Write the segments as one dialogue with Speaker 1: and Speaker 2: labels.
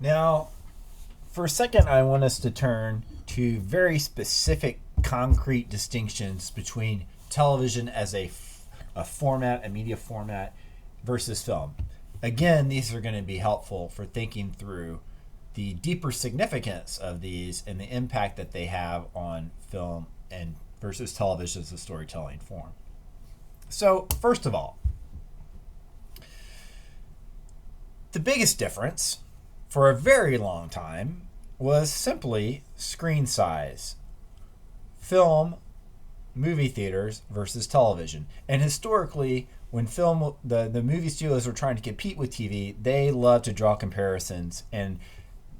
Speaker 1: Now, for a second, I want us to turn to very specific, concrete distinctions between television as a format, a media format, versus film. Again, these are going to be helpful for thinking through the deeper significance of these and the impact that they have on film and versus television as a storytelling form. So, first of all, the biggest difference for a very long time was simply screen size. Film, movie theaters versus television. And historically, when the movie studios were trying to compete with TV, they loved to draw comparisons. And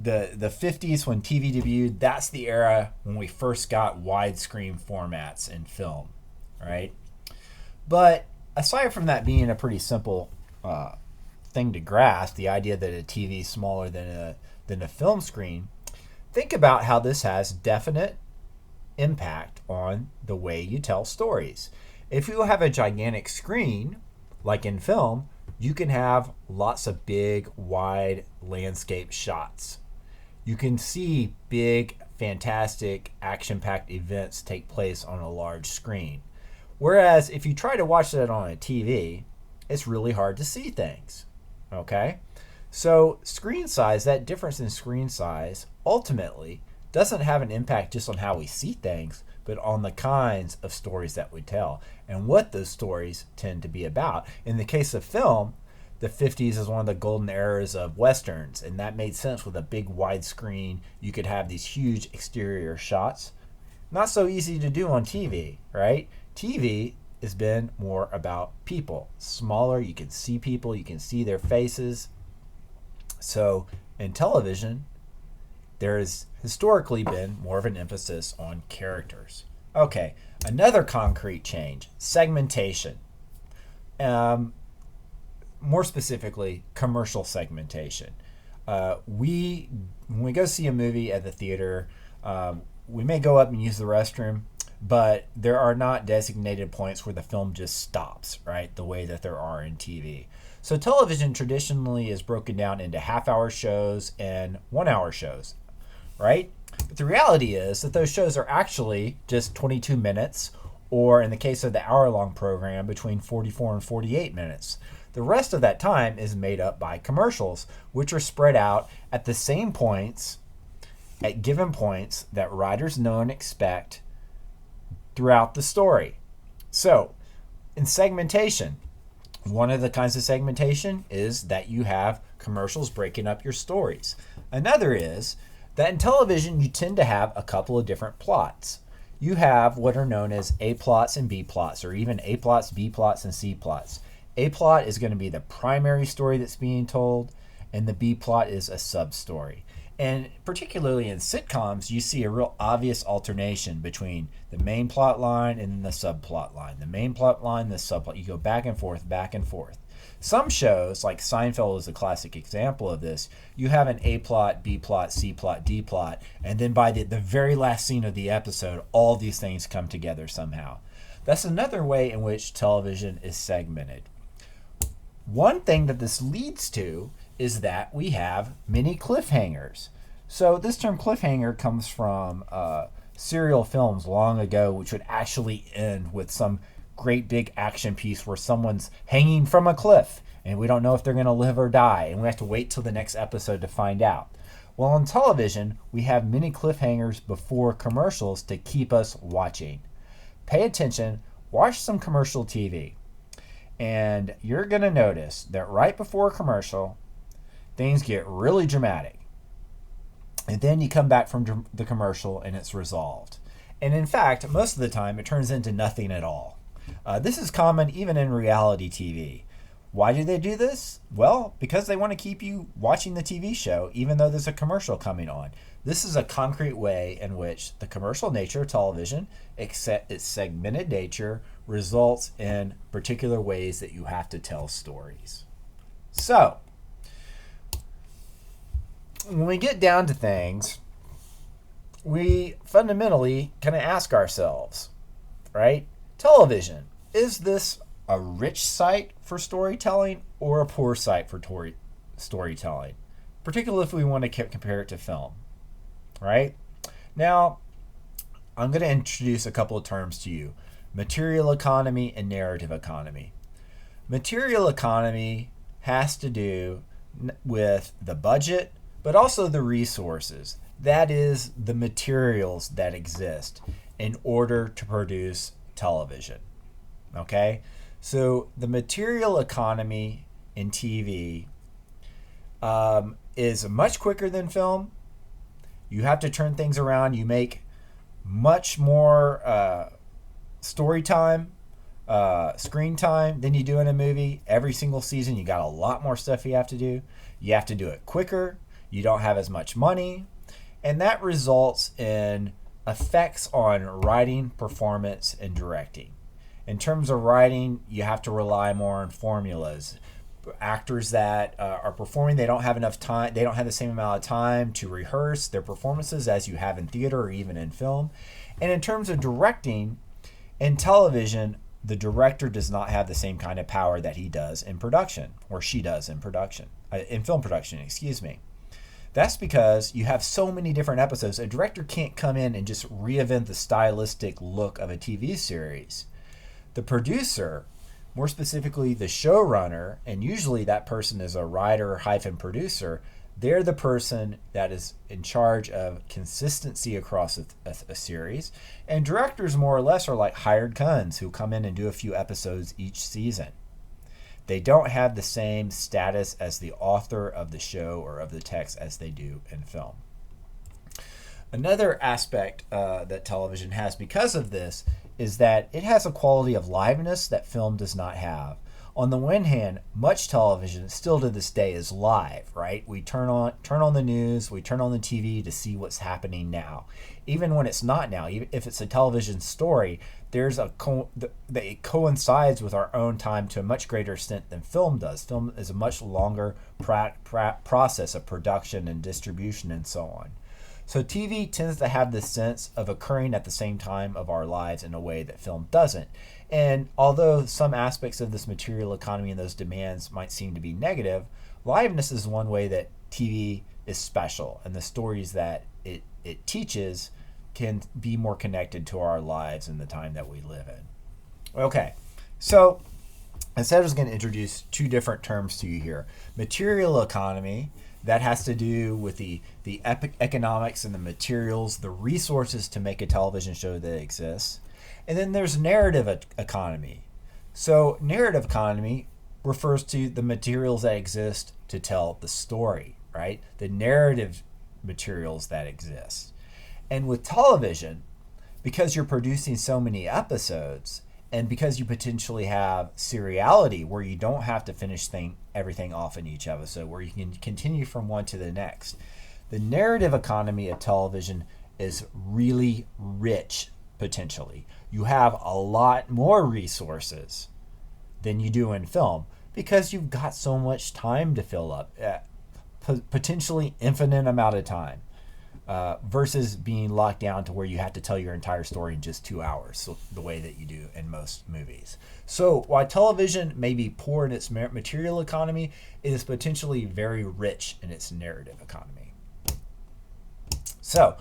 Speaker 1: the 50s when TV debuted, that's the era when we first got widescreen formats in film, right? But aside from that being a pretty simple thing to grasp, the idea that a TV is smaller than a film screen, think about how this has definite impact on the way you tell stories. If you have a gigantic screen, like in film, you can have lots of big, wide landscape shots. You can see big, fantastic, action packed events take place on a large screen. Whereas if you try to watch that on a TV, it's really hard to see things. Okay? So, screen size, that difference in screen size, ultimately doesn't have an impact just on how we see things, but on the kinds of stories that we tell and what those stories tend to be about. In the case of film, the 50s is one of the golden eras of westerns, and that made sense with a big widescreen. You could have these huge exterior shots. Not so easy to do on TV, right? TV has been more about people. Smaller, you can see people, you can see their faces. So in television, there has historically been more of an emphasis on characters. Okay, another concrete change, segmentation. Um, More specifically, commercial segmentation. When we go see a movie at the theater, we may go up and use the restroom, but there are not designated points where the film just stops, right? The way that there are in TV. So television traditionally is broken down into half-hour shows and one-hour shows, right? But the reality is that those shows are actually just 22 minutes, or in the case of the hour-long program, between 44 and 48 minutes. The rest of that time is made up by commercials, which are spread out at the same points, at given points that writers know and expect throughout the story. So, in segmentation, one of the kinds of segmentation is that you have commercials breaking up your stories. Another is that in television you tend to have a couple of different plots. You have what are known as A plots and B plots, or even A plots, B plots, and C plots. A plot is going to be the primary story that's being told, and the B plot is a sub story. And particularly in sitcoms, you see a real obvious alternation between the main plot line and the subplot line. The main plot line, the subplot. You go back and forth, back and forth. Some shows, like Seinfeld is a classic example of this, you have an A plot, B plot, C plot, D plot, and then by the very last scene of the episode, all these things come together somehow. That's another way in which television is segmented. One thing that this leads to is that we have many cliffhangers. So this term cliffhanger comes from serial films long ago, which would actually end with some great big action piece where someone's hanging from a cliff and we don't know if they're going to live or die, and we have to wait till the next episode to find out. Well, on television, we have many cliffhangers before commercials to keep us watching. Pay attention, watch some commercial TV, and you're going to notice that right before a commercial, things get really dramatic. And then you come back from the commercial and it's resolved. And in fact, most of the time, it turns into nothing at all. This is common even in reality TV. Why do they do this? Well, because they want to keep you watching the TV show even though there's a commercial coming on. This is a concrete way in which the commercial nature of television, except its segmented nature, results in particular ways that you have to tell stories. So, when we get down to things, we fundamentally kind of ask ourselves, right? Television, is this a rich site for storytelling or a poor site for storytelling? particularly if we want to compare it to film, right? Now, I'm going to introduce a couple of terms to you: material economy and narrative economy. Material economy has to do with the budget, but also the resources. That is, the materials that exist in order to produce television. Okay? So the material economy in TV is much quicker than film. You have to turn things around. You make much more story time, screen time than you do in a movie. Every single season, you got a lot more stuff you have to do. You have to do it quicker. You don't have as much money. And that results in effects on writing, performance, and directing. In terms of writing, you have to rely more on formulas. Actors that are performing, they don't have enough time, they don't have the same amount of time to rehearse their performances as you have in theater or even in film. And in terms of directing, in television, the director does not have the same kind of power that he does in production, or she does in production, in film production, excuse me. That's because you have so many different episodes. A director can't come in and just reinvent the stylistic look of a TV series. The producer, more specifically the showrunner, and usually that person is a writer-producer, they're the person that is in charge of consistency across a series. And directors, more or less, are like hired guns who come in and do a few episodes each season. They don't have the same status as the author of the show or of the text as they do in film. Another aspect that television has because of this is that it has a quality of liveness that film does not have. On the one hand, much television still to this day is live, right? We turn on the news, we turn on the TV to see what's happening now. Even when it's not now, even if it's a television story, there's it coincides with our own time to a much greater extent than film does. Film is a much longer process of production and distribution and so on. So TV tends to have this sense of occurring at the same time of our lives in a way that film doesn't. And although some aspects of this material economy and those demands might seem to be negative, liveness is one way that TV is special, and the stories that it teaches can be more connected to our lives and the time that we live in. Okay, so I said I was going to introduce two different terms to you here. Material economy, that has to do with the economics and the materials, the resources to make a television show that exists. And then there's narrative economy. So narrative economy refers to the materials that exist to tell the story, right? The narrative materials that exist. And with television, because you're producing so many episodes, and because you potentially have seriality where you don't have to finish everything off in each episode, where you can continue from one to the next, the narrative economy of television is really rich potentially. You have a lot more resources than you do in film because you've got so much time to fill up, potentially infinite amount of time. Versus being locked down to where you have to tell your entire story in just 2 hours, so the way that you do in most movies. So while television may be poor in its material economy, it is potentially very rich in its narrative economy. So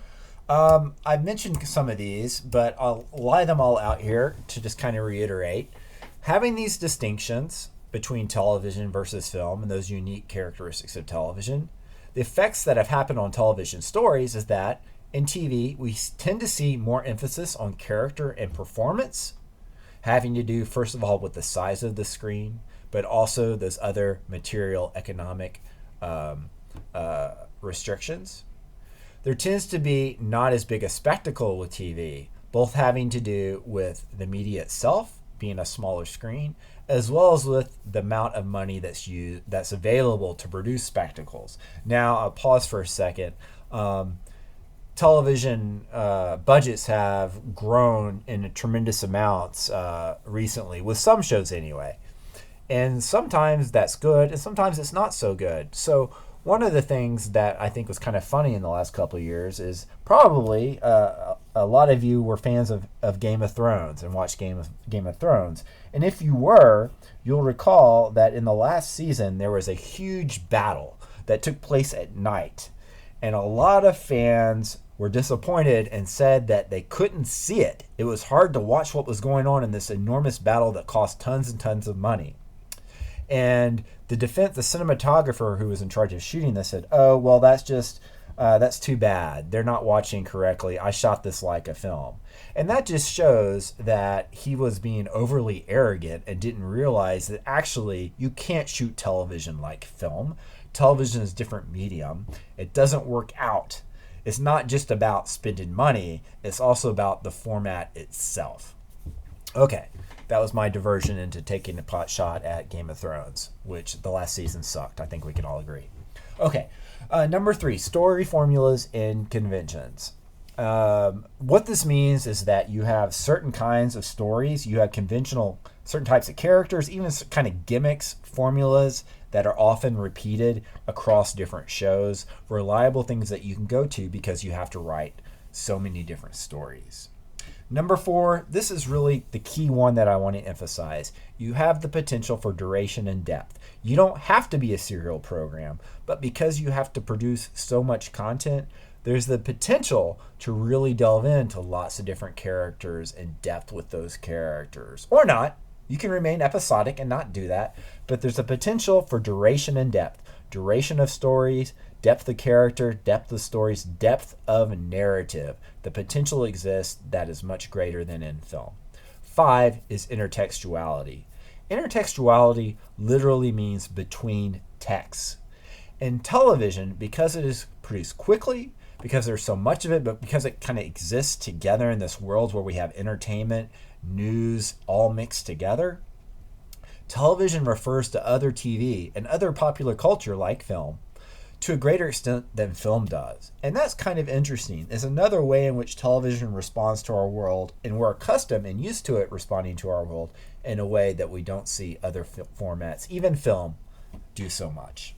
Speaker 1: I've mentioned some of these, but I'll lie them all out here to just kind of reiterate. Having these distinctions between television versus film and those unique characteristics of television, the effects that have happened on television stories is that in TV, we tend to see more emphasis on character and performance, having to do, first of all, with the size of the screen, but also those other material economic restrictions. There tends to be not as big a spectacle with TV, both having to do with the media itself being a smaller screen, as well as with the amount of money that's available to produce spectacles. Now, I'll pause for a second. Television budgets have grown in tremendous amounts recently, with some shows anyway. And sometimes that's good, and sometimes it's not so good. So one of the things that I think was kind of funny in the last couple of years is probably a lot of you were fans of Game of Thrones and watched Game of Thrones. And if you were, you'll recall that in the last season there was a huge battle. that took place at night. And a lot of fans were disappointed and said that they couldn't see it. It was hard to watch what was going on in this enormous battle that cost tons and tons of money. And the cinematographer who was in charge of shooting this said, "Oh, well, that's too bad. They're not watching correctly. I shot this like a film." And that just shows that he was being overly arrogant and didn't realize that actually you can't shoot television like film. Television is a different medium. It doesn't work out. It's not just about spending money. It's also about the format itself. Okay, that was my diversion into taking a pot shot at Game of Thrones, which the last season sucked. I think we can all agree. Okay, number 3, story formulas and conventions. What this means is that you have certain kinds of stories, you have conventional, certain types of characters, even kind of gimmicks, formulas that are often repeated across different shows, reliable things that you can go to because you have to write so many different stories. Number 4, this is really the key one that I want to emphasize. You have the potential for duration and depth. You don't have to be a serial program, but because you have to produce so much content, there's the potential to really delve into lots of different characters and depth with those characters. Or not. You can remain episodic and not do that, but there's a potential for duration and depth. Duration of stories, depth of character, depth of stories, depth of narrative. The potential exists that is much greater than in film. 5 is intertextuality. Intertextuality literally means between texts. In television, because it is produced quickly, because there's so much of it, but because it kind of exists together in this world where we have entertainment, news, all mixed together, television refers to other TV and other popular culture like film to a greater extent than film does. And that's kind of interesting. It's another way in which television responds to our world, and we're accustomed and used to it responding to our world in a way that we don't see other formats, even film, do so much.